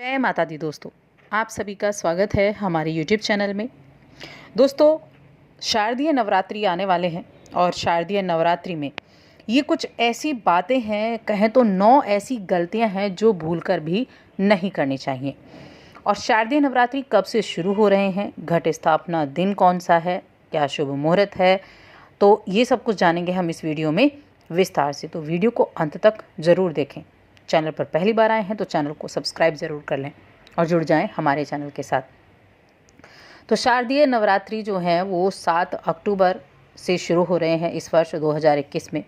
जय माता दी दोस्तों, आप सभी का स्वागत है हमारे YouTube चैनल में। दोस्तों, शारदीय नवरात्रि आने वाले हैं और शारदीय नवरात्रि में ये कुछ ऐसी बातें हैं, कहें तो 9 ऐसी गलतियां हैं जो भूलकर भी नहीं करनी चाहिए। और शारदीय नवरात्रि कब से शुरू हो रहे हैं, घट स्थापना दिन कौन सा है, क्या शुभ मुहूर्त है, तो ये सब कुछ जानेंगे हम इस वीडियो में विस्तार से। तो वीडियो को अंत तक ज़रूर देखें। चैनल पर पहली बार आए हैं तो चैनल को सब्सक्राइब ज़रूर कर लें और जुड़ जाएं हमारे चैनल के साथ। तो शारदीय नवरात्रि जो है वो 7 अक्टूबर से शुरू हो रहे हैं इस वर्ष 2021 में।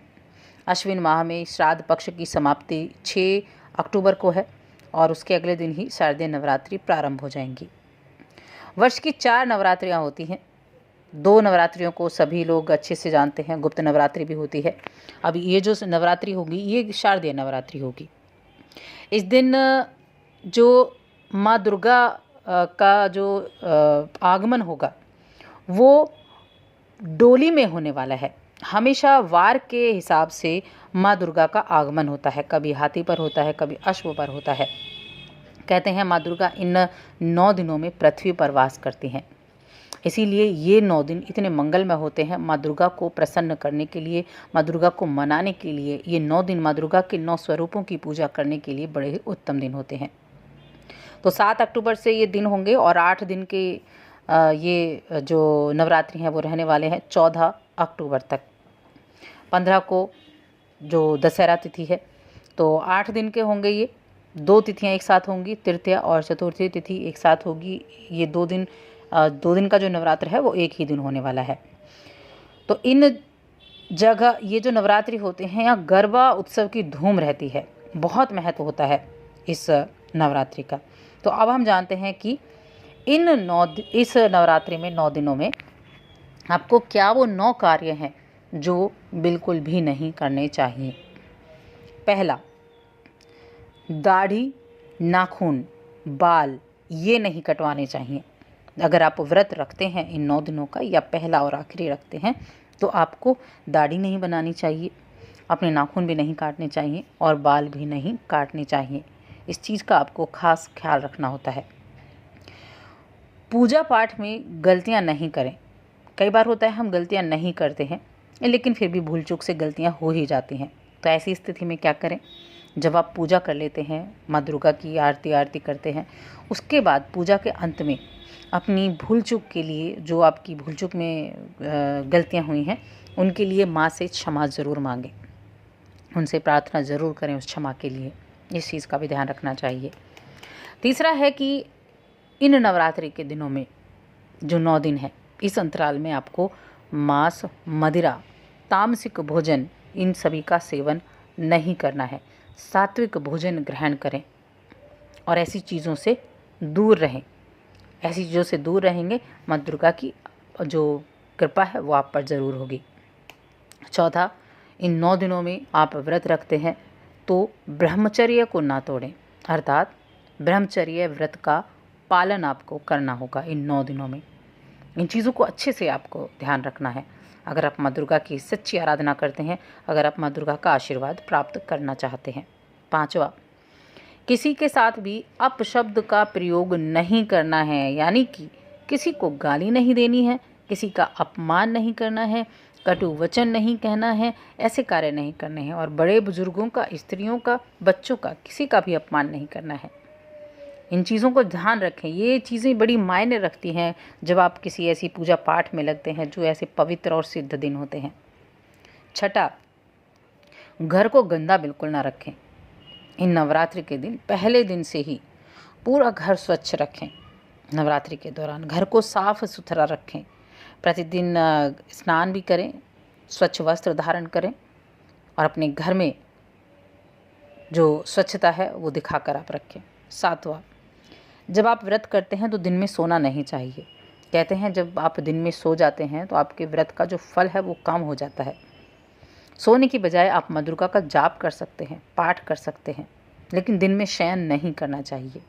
अश्विन माह में श्राद्ध पक्ष की समाप्ति 6 अक्टूबर को है और उसके अगले दिन ही शारदीय नवरात्रि प्रारंभ हो जाएंगी। वर्ष की 4 नवरात्रियाँ होती हैं। 2 नवरात्रियों को सभी लोग अच्छे से जानते हैं, गुप्त नवरात्रि भी होती है। अब ये जो नवरात्रि होगी ये शारदीय नवरात्रि होगी। इस दिन जो माँ दुर्गा का जो आगमन होगा वो डोली में होने वाला है। हमेशा वार के हिसाब से माँ दुर्गा का आगमन होता है, कभी हाथी पर होता है, कभी अश्व पर होता है। कहते हैं माँ दुर्गा इन 9 दिनों में पृथ्वी पर वास करती हैं, इसीलिए ये 9 दिन इतने मंगलमय होते हैं। माँ दुर्गा को प्रसन्न करने के लिए, माँ दुर्गा को मनाने के लिए ये 9 दिन माँ दुर्गा के 9 स्वरूपों की पूजा करने के लिए बड़े ही उत्तम दिन होते हैं। तो 7 अक्टूबर से ये दिन होंगे और 8 दिन के ये जो नवरात्रि हैं वो रहने वाले हैं 14 अक्टूबर तक। 15 को जो दशहरा तिथि है तो 8 दिन के होंगे। ये 2 तिथियाँ एक साथ होंगी, तृतीया और चतुर्थी तिथि एक साथ होगी। ये 2 दिन का जो नवरात्र है वो एक ही दिन होने वाला है। तो इन जगह ये जो नवरात्रि होते हैं यहाँ गरबा उत्सव की धूम रहती है, बहुत महत्व होता है इस नवरात्रि का। तो अब हम जानते हैं कि इस नवरात्रि में 9 दिनों में आपको क्या वो 9 कार्य हैं जो बिल्कुल भी नहीं करने चाहिए। पहला, दाढ़ी, नाखून, बाल ये नहीं कटवाने चाहिए। अगर आप व्रत रखते हैं इन 9 दिनों का या पहला और आखिरी रखते हैं तो आपको दाढ़ी नहीं बनानी चाहिए, अपने नाखून भी नहीं काटने चाहिए और बाल भी नहीं काटने चाहिए। इस चीज़ का आपको खास ख्याल रखना होता है। पूजा पाठ में गलतियां नहीं करें। कई बार होता है हम गलतियां नहीं करते हैं लेकिन फिर भी भूल चूक से गलतियां हो ही जाती हैं। तो ऐसी स्थिति में क्या करें, जब आप पूजा कर लेते हैं, माँ दुर्गा की आरती करते हैं, उसके बाद पूजा के अंत में अपनी भूल चूक के लिए, जो आपकी भूल चूक में गलतियां हुई हैं उनके लिए माँ से क्षमा ज़रूर मांगें, उनसे प्रार्थना ज़रूर करें उस क्षमा के लिए। इस चीज़ का भी ध्यान रखना चाहिए। तीसरा है कि इन नवरात्रि के दिनों में जो 9 दिन है इस अंतराल में आपको मांस, मदिरा, तामसिक भोजन इन सभी का सेवन नहीं करना है। सात्विक भोजन ग्रहण करें और ऐसी चीज़ों से दूर रहें। ऐसी चीज़ों से दूर रहेंगे, माँ दुर्गा की जो कृपा है वो आप पर ज़रूर होगी। चौथा, इन 9 दिनों में आप व्रत रखते हैं तो ब्रह्मचर्य को ना तोड़ें, अर्थात ब्रह्मचर्य व्रत का पालन आपको करना होगा इन 9 दिनों में। इन चीज़ों को अच्छे से आपको ध्यान रखना है अगर आप माँ दुर्गा की सच्ची आराधना करते हैं, अगर आप माँ दुर्गा का आशीर्वाद प्राप्त करना चाहते हैं। 5वां, किसी के साथ भी अपशब्द का प्रयोग नहीं करना है, यानी कि किसी को गाली नहीं देनी है, किसी का अपमान नहीं करना है, कटु वचन नहीं कहना है, ऐसे कार्य नहीं करने हैं। और बड़े बुजुर्गों का, स्त्रियों का, बच्चों का, किसी का भी अपमान नहीं करना है। इन चीज़ों को ध्यान रखें। ये चीज़ें बड़ी मायने रखती हैं जब आप किसी ऐसी पूजा पाठ में लगते हैं जो ऐसे पवित्र और सिद्ध दिन होते हैं। 6, घर को गंदा बिल्कुल ना रखें। इन नवरात्रि के दिन पहले दिन से ही पूरा घर स्वच्छ रखें। नवरात्रि के दौरान घर को साफ सुथरा रखें। प्रतिदिन स्नान भी करें, स्वच्छ वस्त्र धारण करें और अपने घर में जो स्वच्छता है वो दिखाकर आप रखें। 7वां, जब आप व्रत करते हैं तो दिन में सोना नहीं चाहिए। कहते हैं जब आप दिन में सो जाते हैं तो आपके व्रत का जो फल है वो कम हो जाता है। सोने की बजाय आप माँ दुर्गा का जाप कर सकते हैं, पाठ कर सकते हैं, लेकिन दिन में शयन नहीं करना चाहिए।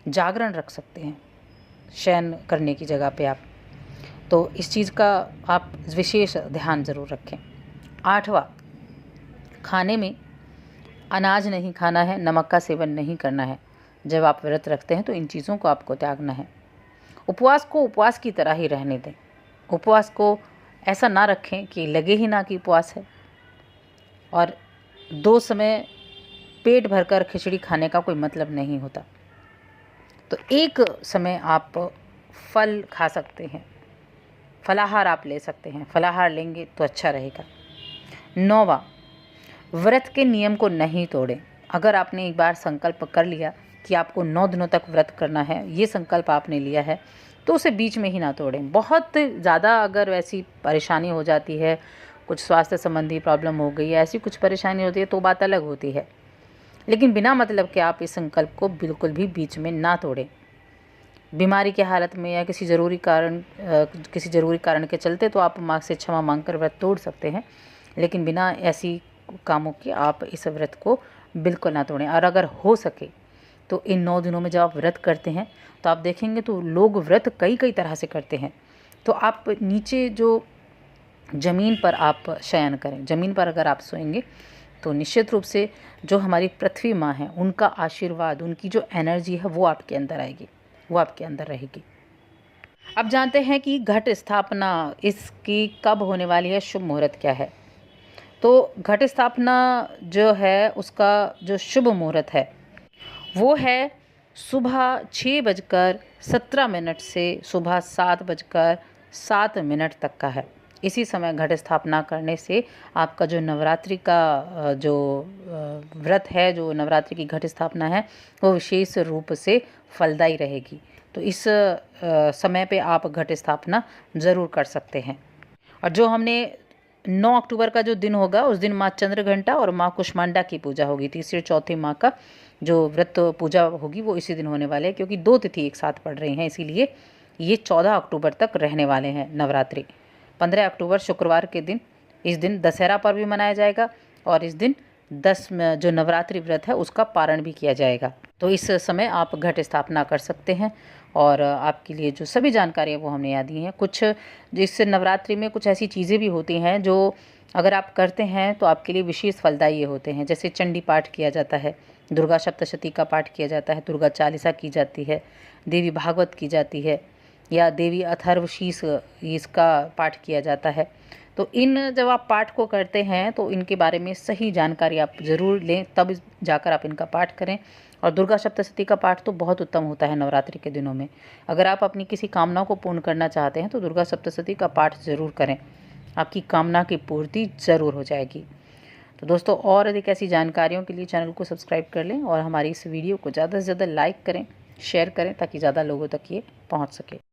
जागरण रख सकते हैं शयन करने की जगह पे आप। तो इस चीज़ का आप विशेष ध्यान ज़रूर रखें। 8वां, खाने में अनाज नहीं खाना है, नमक का सेवन नहीं करना है। जब आप व्रत रखते हैं तो इन चीज़ों को आपको त्यागना है। उपवास को उपवास की तरह ही रहने दें। उपवास को ऐसा ना रखें कि लगे ही ना कि उपवास है। और 2 समय पेट भरकर खिचड़ी खाने का कोई मतलब नहीं होता। तो एक समय आप फल खा सकते हैं, फलाहार आप ले सकते हैं, फलाहार लेंगे तो अच्छा रहेगा। 9वां, व्रत के नियम को नहीं तोड़ें। अगर आपने एक बार संकल्प कर लिया कि आपको 9 दिनों तक व्रत करना है, ये संकल्प आपने लिया है, तो उसे बीच में ही ना तोड़ें। बहुत ज़्यादा अगर वैसी परेशानी हो जाती है, कुछ स्वास्थ्य संबंधी प्रॉब्लम हो गई है, ऐसी कुछ परेशानी होती है तो बात अलग होती है, लेकिन बिना मतलब के आप इस संकल्प को बिल्कुल भी बीच में ना तोड़ें। बीमारी के हालत में या किसी ज़रूरी कारण के चलते तो आप माँ से क्षमा मांगकर व्रत तोड़ सकते हैं, लेकिन बिना ऐसी कामों के आप इस व्रत को बिल्कुल ना तोड़ें। और अगर हो सके तो इन 9 दिनों में जब आप व्रत करते हैं तो आप देखेंगे तो लोग व्रत कई तरह से करते हैं। तो आप नीचे जो ज़मीन पर आप शयन करें, ज़मीन पर अगर आप सोएंगे तो निश्चित रूप से जो हमारी पृथ्वी माँ है, उनका आशीर्वाद, उनकी जो एनर्जी है वो आपके अंदर आएगी, वो आपके अंदर रहेगी। अब जानते हैं कि घट स्थापना इसकी कब होने वाली है, शुभ मुहूर्त क्या है। तो घट स्थापना जो है उसका जो शुभ मुहूर्त है वो है सुबह 6:17 से सुबह 7:07 तक का है। इसी समय घट स्थापना करने से आपका जो नवरात्रि का जो व्रत है, जो नवरात्रि की घट स्थापना है, वो विशेष रूप से फलदायी रहेगी। तो इस समय पे आप घट स्थापना ज़रूर कर सकते हैं। और जो हमने 9 अक्टूबर का जो दिन होगा उस दिन माँ चंद्रघंटा और माँ कुष्मांडा की पूजा होगी। तीसरी चौथी माँ का जो व्रत पूजा होगी वो इसी दिन होने वाले हैं, क्योंकि 2 तिथि एक साथ पड़ रही हैं, इसीलिए ये 14 अक्टूबर तक रहने वाले हैं नवरात्रि। 15 अक्टूबर शुक्रवार के दिन, इस दिन दशहरा पर्व भी मनाया जाएगा और इस दिन 10 जो नवरात्रि व्रत है उसका पारण भी किया जाएगा। तो इस समय आप घट स्थापना कर सकते हैं। और आपके लिए जो सभी जानकारी है वो हमने यहाँ दी हैं। कुछ जिस नवरात्रि में कुछ ऐसी चीज़ें भी होती हैं जो अगर आप करते हैं तो आपके लिए विशेष फलदायी होते हैं। जैसे चंडी पाठ किया जाता है, दुर्गा सप्तशती का पाठ किया जाता है, दुर्गा चालीसा की जाती है, देवी भागवत की जाती है, या देवी अथर्वशीष इसका पाठ किया जाता है। तो इन जब आप पाठ को करते हैं तो इनके बारे में सही जानकारी आप ज़रूर लें, तब जाकर आप इनका पाठ करें। और दुर्गा सप्तशती का पाठ तो बहुत उत्तम होता है नवरात्रि के दिनों में। अगर आप अपनी किसी कामना को पूर्ण करना चाहते हैं तो दुर्गा सप्तशती का पाठ ज़रूर करें, आपकी कामना की पूर्ति ज़रूर हो जाएगी। तो दोस्तों, और अधिक ऐसी जानकारियों के लिए चैनल को सब्सक्राइब कर लें और हमारी इस वीडियो को ज़्यादा से ज़्यादा लाइक करें, शेयर करें, ताकि ज़्यादा लोगों तक ये पहुँच सके।